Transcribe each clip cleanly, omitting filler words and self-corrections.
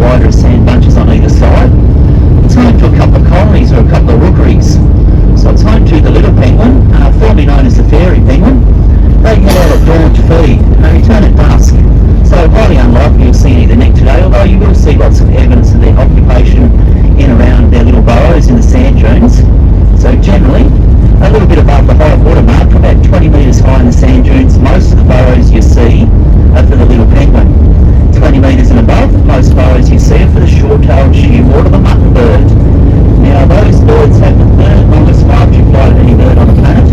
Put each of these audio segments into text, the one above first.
spider sand bunches on either side. It's home to a couple of colonies or a couple of rookeries. So it's home to the little penguin, formerly known as the fairy penguin. They head out at dawn to feed and they return at dusk. So highly unlikely you'll see any of the neck today, although you will see lots of evidence of their occupation in around their little burrows in the sand dunes. So generally, a little bit above the high water mark, about 20 metres high in the sand dunes, most of the burrows you see are for the little penguin. 20 metres and above, most burrows you see are for the short-tailed shearwater, the mutton bird. Now those birds have the third longest migratory flight of any bird on the planet.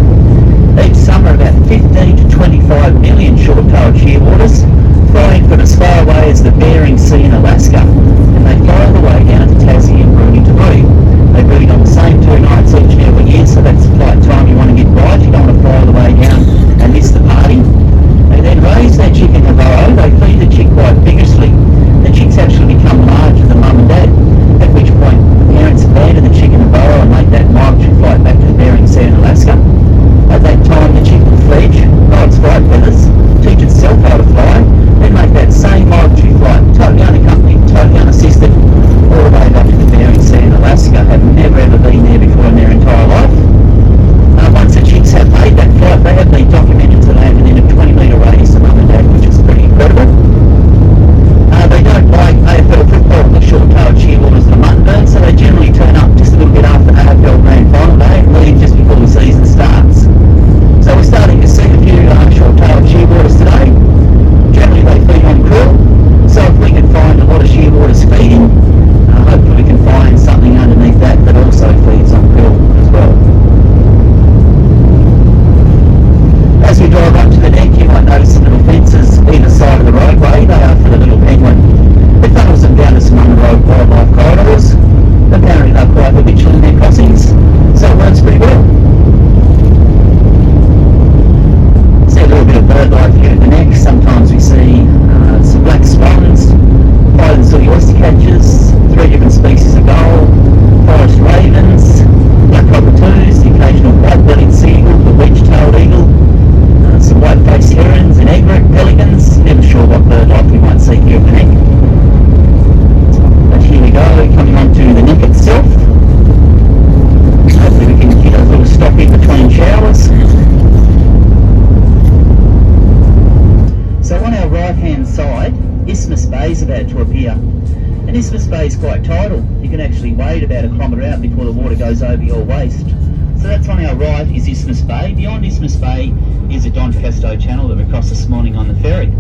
Each summer about 15 to 25 million short-tailed shearwaters flying from as far away as the Bering Sea in Alaska, and they fly all the way down to Tassie and Bruny to breed. They breed on the same 2 nights each and every year, so that's the flight time you want to get right. You don't want to fly all the way down and miss the party. They then raise their chick in the burrow. They feed the chick quite vigorously. The chicks actually become larger than mum and dad, at which point the parents abandon the chick in the burrow and make that migratory flight back to the Bering Sea in Alaska. At that time the chick will fledge, grow its flight feathers, teach itself how to fly, then make that same migratory flight, totally unaccompanied, totally unassisted, all the way back to the Bering Sea in Alaska, having never ever been there before in their entire life. Once the chicks have made that flight, they have been documented to land within a 20-metre radius of mum and dad, which is pretty incredible. They don't like AFL football, the short-tailed shearwaters and the mutton birds, so they generally turn up just a little bit after AFL Grand Final day and leave just before the season starts. So we're starting to see a few short-tailed shearwaters today. Generally they feed on krill, so if we can find a lot of shearwaters feeding, hopefully we can find something underneath that that also feeds on krill as well. As we drive up to the neck, you might notice some little fences either side of the roadway. They are for the little penguin. It funnels them down to some on-the-road wildlife corridors. Apparently they're quite habitual in their crossings, so it works pretty well. See a little bit of bird life here at the neck. Sometimes we see some black swans, five and silly oyster catchers, 3 different species of gull, forest ravens, black cockatoos, the occasional white-bellied seagull, the wedge-tailed eagle, some white-faced herons and egret pelicans. Never sure what bird life we might see here at the neck. But here we go, coming on to the neck itself. Hopefully we can get a little stop in between showers. So on our right-hand side, Isthmus Bay is about to appear. And Isthmus Bay is quite tidal. You can actually wade about a kilometre out before the water goes over your waist. So that's on our right is Isthmus Bay. Beyond Isthmus Bay is the Doncaster Channel that we crossed this morning on the ferry.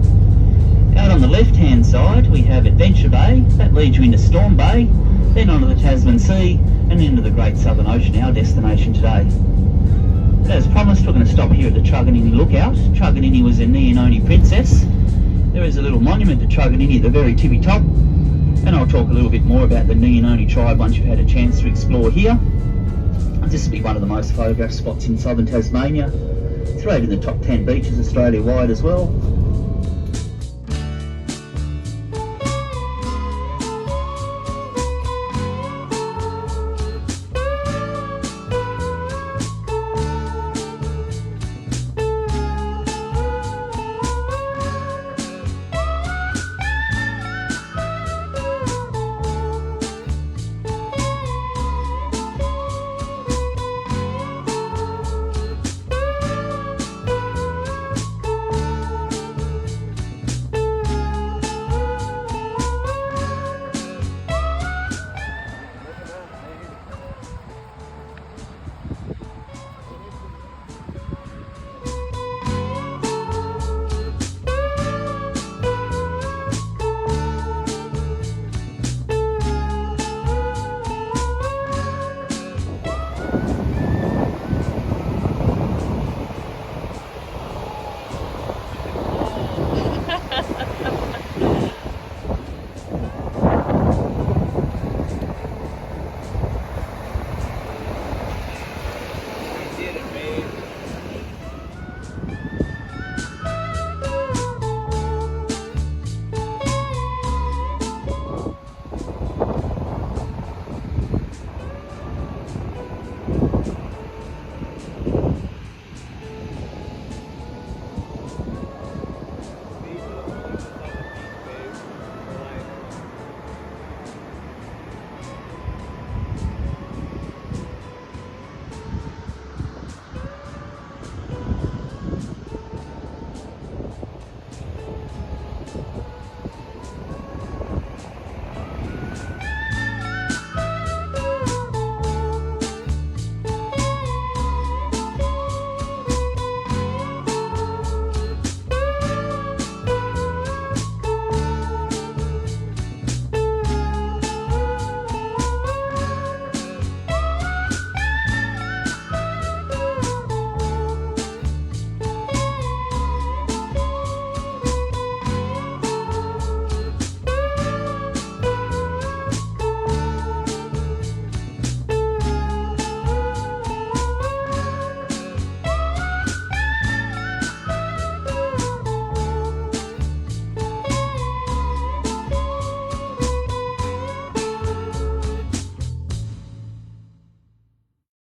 Out on the left-hand side we have Adventure Bay. That leads you into Storm Bay, then onto the Tasman Sea and into the Great Southern Ocean, our destination today. But as promised, we're going to stop here at the Truganini Lookout. Truganini was a Neononi princess. There is a little monument to Truganini at the very tippy top, and I'll talk a little bit more about the Neononi tribe once you've had a chance to explore here. This will be one of the most photographed spots in southern Tasmania. It's rated in the top 10 beaches Australia-wide as well.